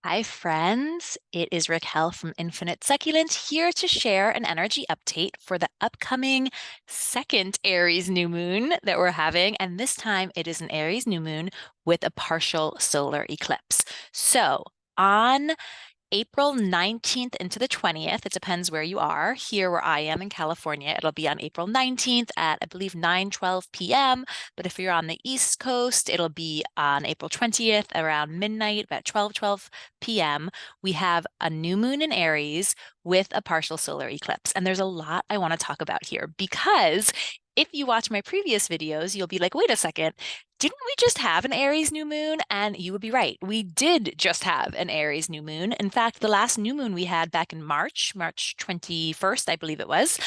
Hi, friends. It is Raquel from Infinite Succulent here to share an energy update for the upcoming second Aries new moon that we're having. And this time it is an Aries new moon with a partial solar eclipse. So, on April 19th into the 20th. It depends where you are. Here where I am in California, it'll be on April 19th at, I believe, 9:12 p.m. But if you're on the East Coast, it'll be on April 20th around midnight at 12:12 p.m. We have a new moon in Aries with a partial solar eclipse. And there's a lot I want to talk about here because if you watch my previous videos, you'll be like, wait a second, didn't we just have an Aries new moon? And you would be right. We did just have an Aries new moon. In fact, the last new moon we had back in March 21st, I believe it was,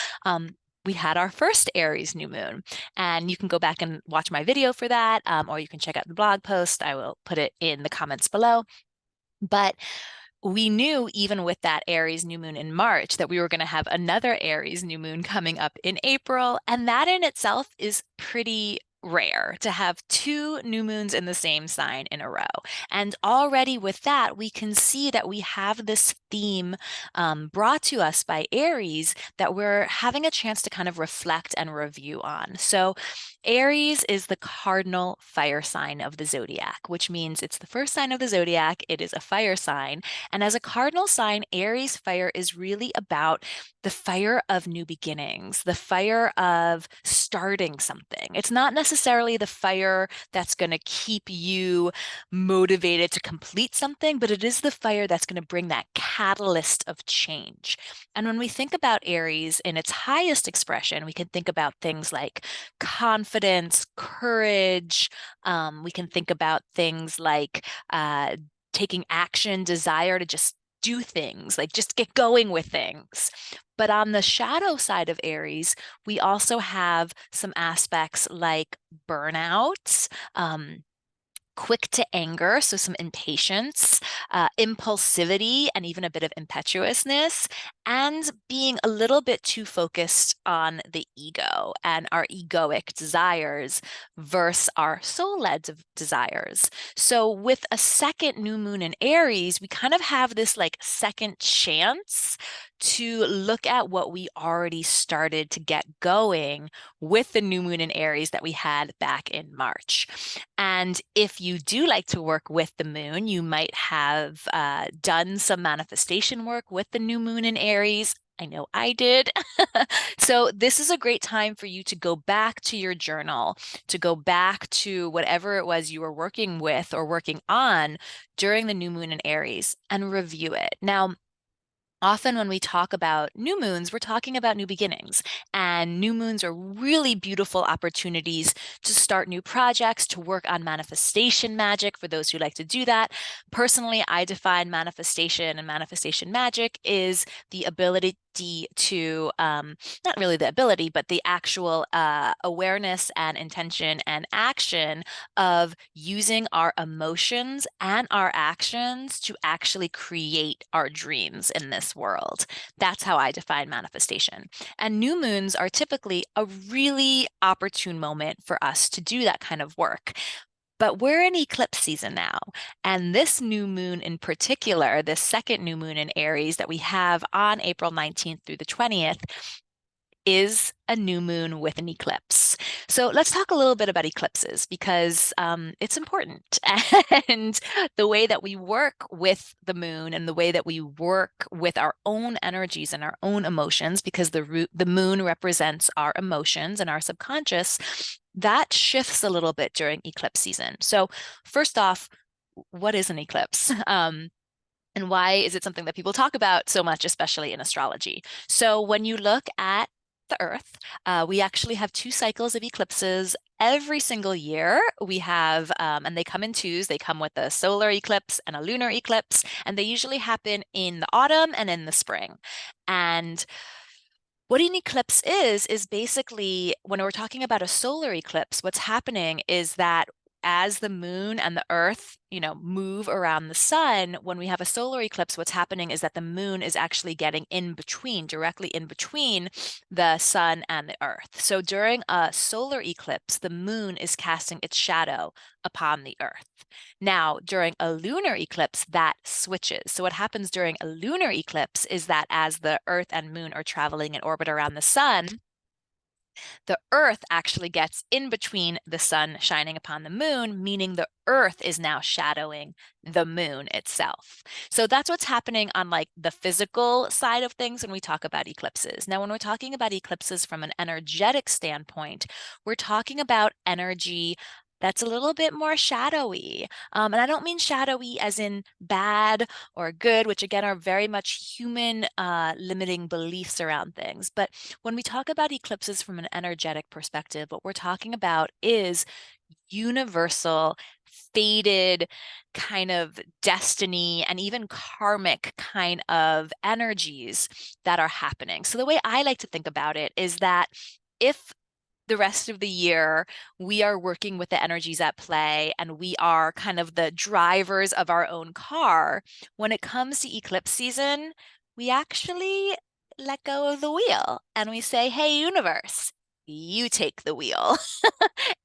we had our first Aries new moon. And you can go back and watch my video for that, or you can check out the blog post. I will put it in the comments below. But we knew even with that Aries new moon in March that we were going to have another Aries new moon coming up in April. And that in itself is pretty rare to have two new moons in the same sign in a row. And already with that, we can see that we have this theme brought to us by Aries that we're having a chance to kind of reflect and review on. So Aries is the cardinal fire sign of the zodiac, which means it's the first sign of the zodiac. It is a fire sign. And as a cardinal sign, Aries fire is really about the fire of new beginnings, the fire of starting something. It's not necessarily the fire that's going to keep you motivated to complete something, but it is the fire that's going to bring that catalyst of change. And when we think about Aries in its highest expression, we can think about things like confidence, courage. We can think about things like taking action, desire to just do things, like just get going with things. But on the shadow side of Aries, we also have some aspects like burnout, quick to anger, so some impatience, impulsivity, and even a bit of impetuousness, and being a little bit too focused on the ego and our egoic desires versus our soul-led desires. So with a second new moon in Aries, we kind of have this like second chance to look at what we already started to get going with the new moon in Aries that we had back in March. And if you do like to work with the moon, you might have done some manifestation work with the new moon in Aries. I know I did. So this is a great time for you to go back to your journal, to go back to whatever it was you were working with or working on during the new moon in Aries and review it. Now, often when we talk about new moons, we're talking about new beginnings. And new moons are really beautiful opportunities to start new projects, to work on manifestation magic for those who like to do that. Personally, I define manifestation and manifestation magic is the ability to, not really the ability, but the actual awareness and intention and action of using our emotions and our actions to actually create our dreams in this world. That's how I define manifestation. And new moons are typically a really opportune moment for us to do that kind of work. But we're in eclipse season now. And this new moon in particular, this second new moon in Aries that we have on April 19th through the 20th, is a new moon with an eclipse. So let's talk a little bit about eclipses because it's important. And the way that we work with the moon and the way that we work with our own energies and our own emotions, because the moon represents our emotions and our subconscious, that shifts a little bit during eclipse season. So first off, what is an eclipse? And why is it something that people talk about so much, especially in astrology? So when you look at the Earth, we actually have two cycles of eclipses every single year. We have, and they come in twos. They come with a solar eclipse and a lunar eclipse, and they usually happen in the autumn and in the spring. And what an eclipse is basically when we're talking about a solar eclipse, what's happening is that as the moon and the earth, move around the sun, when we have a solar eclipse, what's happening is that the moon is actually getting in between, directly in between the sun and the earth. So during a solar eclipse, the moon is casting its shadow upon the earth. Now, during a lunar eclipse, that switches. So what happens during a lunar eclipse is that as the earth and moon are traveling in orbit around the sun, the earth actually gets in between the sun shining upon the moon, meaning the earth is now shadowing the moon itself. So that's what's happening on like the physical side of things when we talk about eclipses. Now, when we're talking about eclipses from an energetic standpoint, we're talking about energy that's a little bit more shadowy. And I don't mean shadowy as in bad or good, which again are very much human limiting beliefs around things. But when we talk about eclipses from an energetic perspective, what we're talking about is universal, fated kind of destiny and even karmic kind of energies that are happening. So the way I like to think about it is that if the rest of the year, we are working with the energies at play and we are kind of the drivers of our own car. When it comes to eclipse season, we actually let go of the wheel and we say, hey, universe, you take the wheel.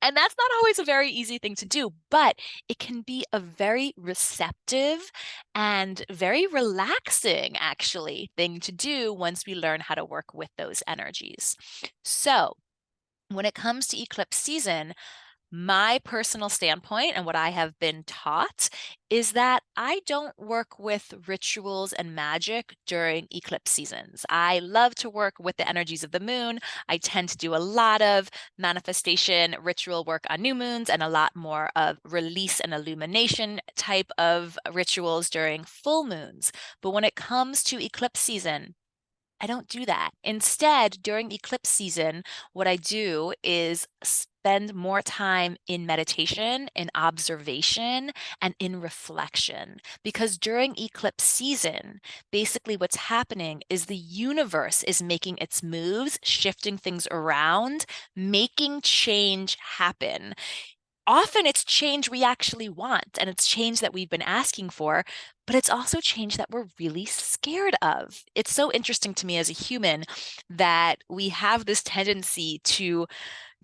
And that's not always a very easy thing to do, but it can be a very receptive and very relaxing, actually, thing to do once we learn how to work with those energies. So, when it comes to eclipse season, my personal standpoint and what I have been taught is that I don't work with rituals and magic during eclipse seasons. I love to work with the energies of the moon. I tend to do a lot of manifestation ritual work on new moons and a lot more of release and illumination type of rituals during full moons. But when it comes to eclipse season, I don't do that. Instead, during eclipse season, what I do is spend more time in meditation, in observation, and in reflection. Because during eclipse season, basically what's happening is the universe is making its moves, shifting things around, making change happen. Often it's change we actually want and it's change that we've been asking for, but it's also change that we're really scared of. It's so interesting to me as a human that we have this tendency to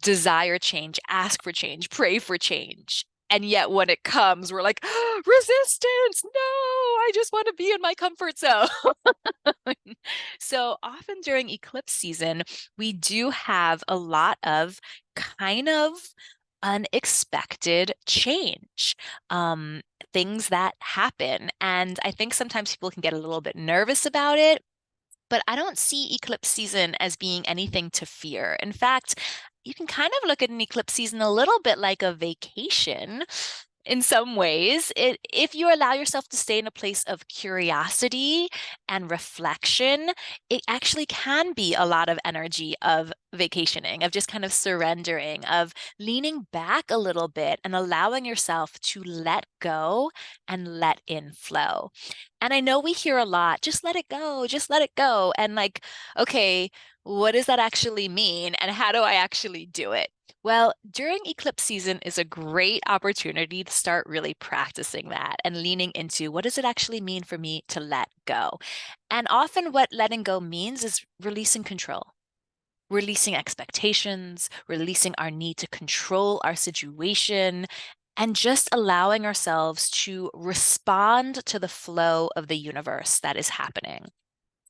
desire change, ask for change, pray for change. And yet when it comes, we're like, "Oh, resistance, no, I just want to be in my comfort zone." So often during eclipse season, we do have a lot of kind of unexpected change, things that happen. And I think sometimes people can get a little bit nervous about it, but I don't see eclipse season as being anything to fear. In fact, you can kind of look at an eclipse season a little bit like a vacation in some ways. If you allow yourself to stay in a place of curiosity and reflection, it actually can be a lot of energy of vacationing, of just kind of surrendering, of leaning back a little bit and allowing yourself to let go and let in flow. And I know we hear a lot, just let it go, just let it go. And like, okay, what does that actually mean? And how do I actually do it? Well, during eclipse season is a great opportunity to start really practicing that and leaning into what does it actually mean for me to let go? And often what letting go means is releasing control, releasing expectations, releasing our need to control our situation, and just allowing ourselves to respond to the flow of the universe that is happening.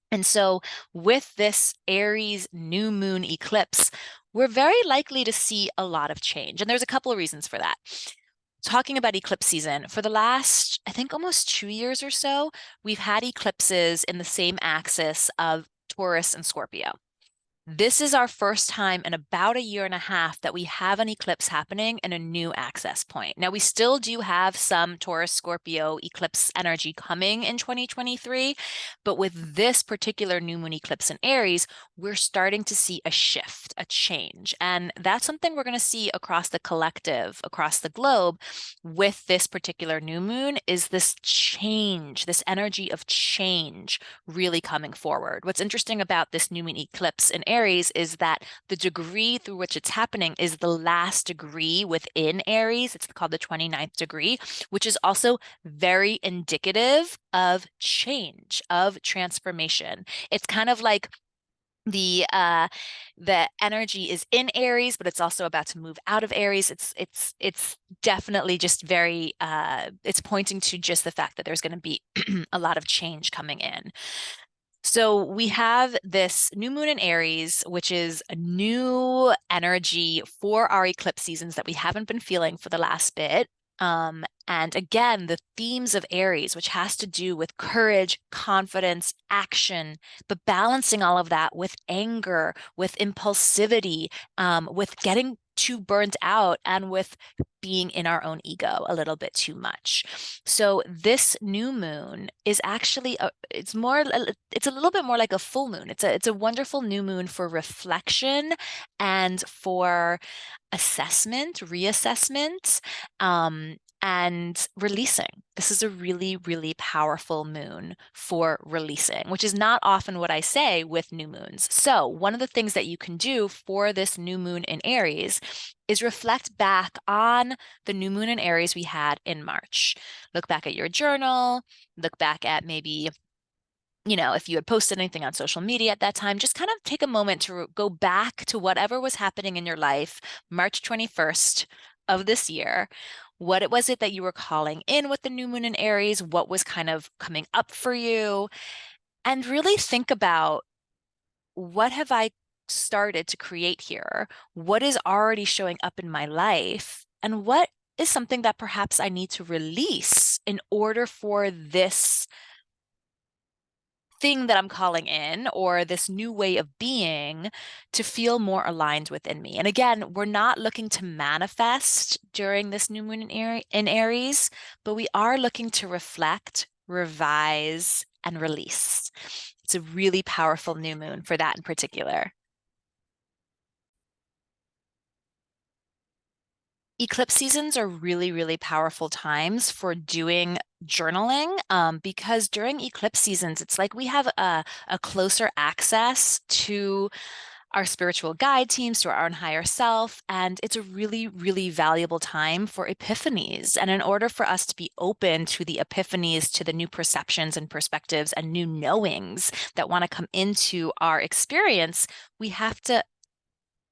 And so, with this Aries new moon eclipse, we're very likely to see a lot of change. And there's a couple of reasons for that. Talking about eclipse season, for the last, I think, almost 2 years or so, we've had eclipses in the same axis of Taurus and Scorpio. This is our first time in about a year and a half that we have an eclipse happening in a new access point. Now, we still do have some Taurus Scorpio eclipse energy coming in 2023, but with this particular new moon eclipse in Aries, we're starting to see a shift, a change. And that's something we're going to see across the collective, across the globe with this particular new moon is this change, this energy of change really coming forward. What's interesting about this new moon eclipse in Aries is that the degree through which it's happening is the last degree within Aries. It's called the 29th degree, which is also very indicative of change, of transformation. It's kind of like the energy is in Aries, but it's also about to move out of Aries. It's definitely just very it's pointing to just the fact that there's going to be a lot of change coming in. So we have this new moon in Aries, which is a new energy for our eclipse seasons that we haven't been feeling for the last bit. And again, the themes of Aries, which has to do with courage, confidence, action, but balancing all of that with anger, with impulsivity, with getting too burnt out, and with being in our own ego a little bit too much. So this new moon is actually it's a little bit more like a full moon. It's a wonderful new moon for reflection and for assessment, reassessment, and releasing. This is a really, really powerful moon for releasing, which is not often what I say with new moons. So, one of the things that you can do for this new moon in Aries is reflect back on the new moon in Aries we had in March. Look back at your journal, look back at maybe if you had posted anything on social media at that time, just kind of take a moment to go back to whatever was happening in your life, March 21st of this year. What was it that you were calling in with the new moon in Aries? What was kind of coming up for you? And really think about, what have I started to create here? What is already showing up in my life? And what is something that perhaps I need to release in order for this thing that I'm calling in, or this new way of being, to feel more aligned within me? And again, we're not looking to manifest during this new moon in Aries, but we are looking to reflect, revise, and release. It's a really powerful new moon for that in particular. Eclipse seasons are really, really powerful times for doing journaling, because during eclipse seasons, it's like we have a closer access to our spiritual guide teams, to our own higher self. And it's a really, really valuable time for epiphanies. And in order for us to be open to the epiphanies, to the new perceptions and perspectives and new knowings that want to come into our experience, we have to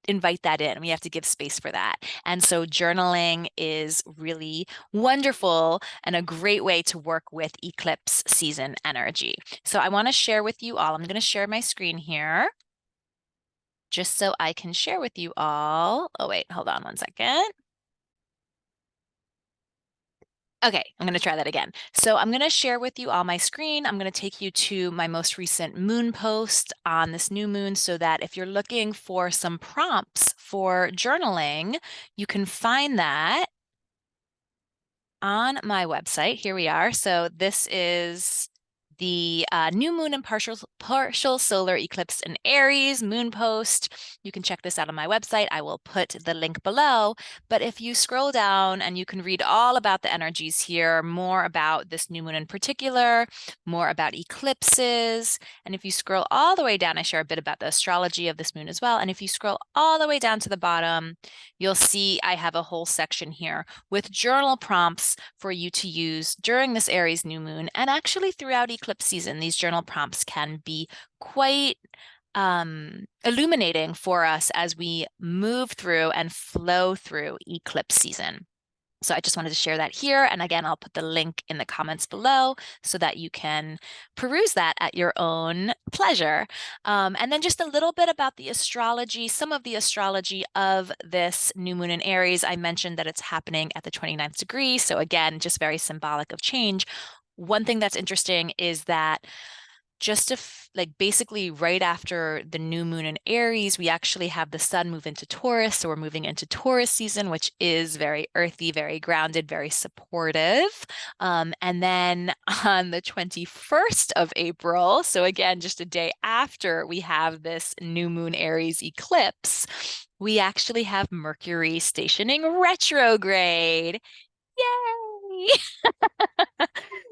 invite that in. We have to give space for that. And so journaling is really wonderful and a great way to work with eclipse season energy. So I want to share with you all. I'm going to share my screen here just so I can share with you all. Oh, wait, hold on one second. Okay, I'm going to try that again. So I'm going to share with you all my screen. I'm going to take you to my most recent moon post on this new moon, so that if you're looking for some prompts for journaling, you can find that on my website. Here we are. So this is the new moon and partial solar eclipse in Aries moon post. You can check this out on my website. I will put the link below. But if you scroll down, and you can read all about the energies here, more about this new moon in particular, more about eclipses. And if you scroll all the way down, I share a bit about the astrology of this moon as well. And if you scroll all the way down to the bottom, you'll see I have a whole section here with journal prompts for you to use during this Aries new moon, and actually throughout eclipse season. These journal prompts can be quite illuminating for us as we move through and flow through eclipse season. So I just wanted to share that here. And again, I'll put the link in the comments below so that you can peruse that at your own pleasure. And then just a little bit about the astrology, some of the astrology of this new moon in Aries. I mentioned that it's happening at the 29th degree. So again, just very symbolic of change. One thing that's interesting is that just like basically right after the new moon in Aries, we actually have the sun move into Taurus. So we're moving into Taurus season, which is very earthy, very grounded, very supportive. And then on the 21st of April, so again, just a day after we have this new moon Aries eclipse, we actually have Mercury stationing retrograde. Yay!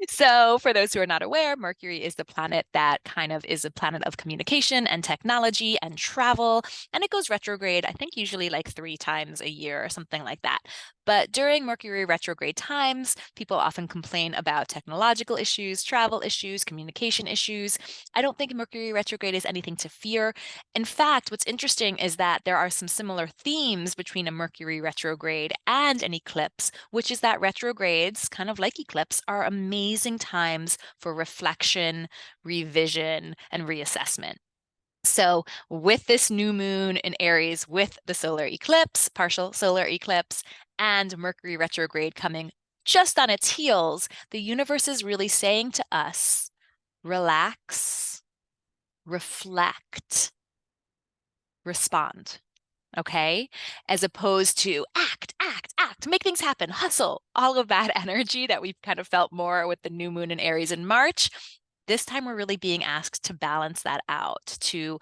So, for those who are not aware, Mercury is the planet that kind of is a planet of communication and technology and travel. And it goes retrograde, I think, usually like 3 times a year or something like that. But during Mercury retrograde times, people often complain about technological issues, travel issues, communication issues. I don't think Mercury retrograde is anything to fear. In fact, what's interesting is that there are some similar themes between a Mercury retrograde and an eclipse, which is that retrogrades, kind of like eclipse, are amazing times for reflection, revision, and reassessment. So, with this new moon in Aries, with the solar eclipse, partial solar eclipse, and Mercury retrograde coming just on its heels, the universe is really saying to us, relax, reflect, respond. Okay, as opposed to act, act, act, make things happen, hustle, all of that energy that we've kind of felt more with the new moon in Aries in March. This time we're really being asked to balance that out, to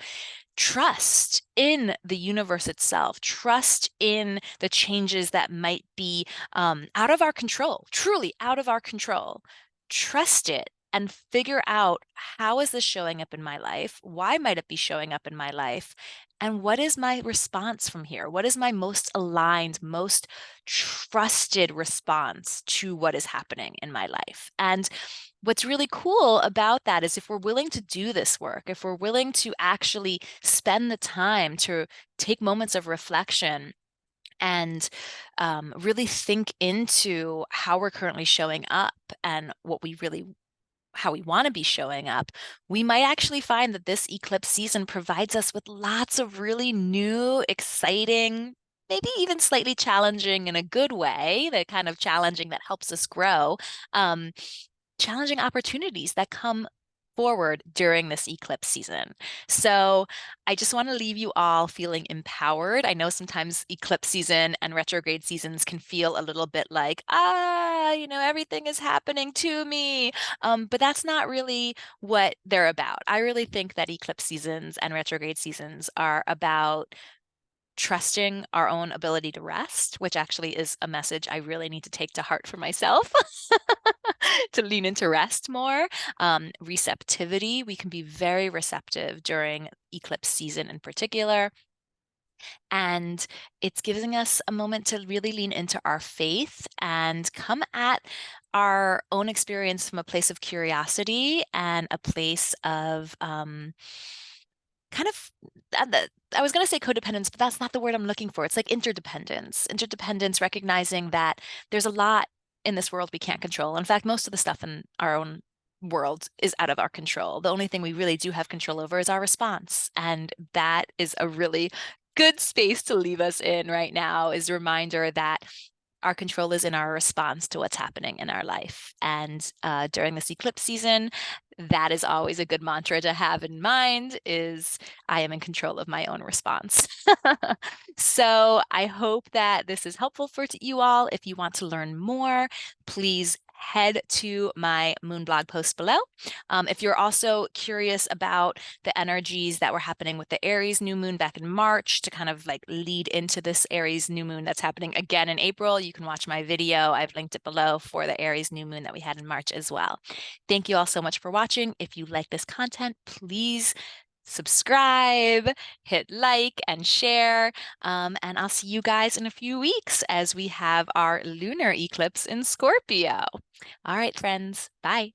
trust in the universe itself, trust in the changes that might be out of our control, truly out of our control. Trust it and figure out, how is this showing up in my life? Why might it be showing up in my life? And what is my response from here? What is my most aligned, most trusted response to what is happening in my life? And what's really cool about that is, if we're willing to do this work, if we're willing to actually spend the time to take moments of reflection and really think into how we're currently showing up and how we want to be showing up, we might actually find that this eclipse season provides us with lots of really new, exciting, maybe even slightly challenging in a good way, the kind of challenging that helps us grow, um, challenging opportunities that come forward during this eclipse season. So I just want to leave you all feeling empowered. I know sometimes eclipse season and retrograde seasons can feel a little bit like, everything is happening to me. But that's not really what they're about. I really think that eclipse seasons and retrograde seasons are about trusting our own ability to rest, which actually is a message I really need to take to heart for myself. To lean into rest more. Receptivity, we can be very receptive during eclipse season in particular. And it's giving us a moment to really lean into our faith and come at our own experience from a place of curiosity and a place of kind of I was going to say codependence, but that's not the word I'm looking for. It's like interdependence. Interdependence, recognizing that there's a lot in this world we can't control. In fact, most of the stuff in our own world is out of our control. The only thing we really do have control over is our response. And that is a really good space to leave us in right now, is a reminder that our control is in our response to what's happening in our life. And during this eclipse season, that is always a good mantra to have in mind, is I am in control of my own response. So I hope that this is helpful for you all. If you want to learn more, please head to my moon blog post below. If you're also curious about the energies that were happening with the Aries new moon back in March to kind of like lead into this Aries new moon that's happening again in April, you can watch my video. I've linked it below for the Aries new moon that we had in March as well. Thank you all so much for watching. If you like this content, please subscribe, hit like, and share. And I'll see you guys in a few weeks as we have our lunar eclipse in Scorpio. All right, friends. Bye.